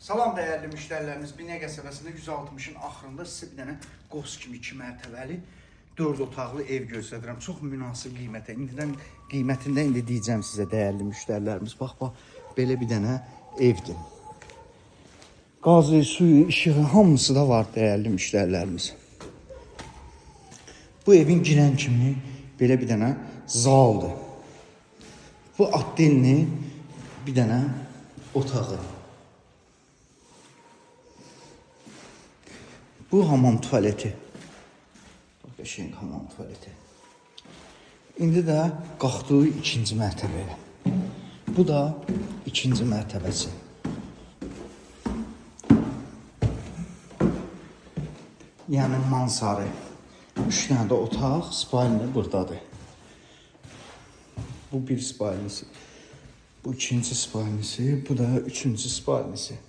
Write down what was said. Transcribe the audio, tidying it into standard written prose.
Salam dəyərli müştərilərimiz, Binə qəsəbəsində 160-ın axırında sizə bir dənə qos kimi 2 mərtəbəli 4 otaqlı ev göstərirəm. Çox münasib qiymətə. Qiymətində indi deyəcəm sizə dəyərli müştərilərimiz. Bax, belə bir dənə evdir. Qazı, suyu, işığı hamısı da var dəyərli müştərilərimiz. Bu evin girən kimi belə bir dənə zaldır. Bu atdelini bir dənə otağı. Bu hamam tuvaleti. Bak şeyin hamam tuvaleti. İndi də qalxdığı ikinci mərtəbəyə. Bu da ikinci mərtəbəsi. Yəni mansarı. 3 dənə də otaq, spalni buradadır. Bu bir spalnisi. Bu ikinci spalnisi, bu da üçüncü spalnisi.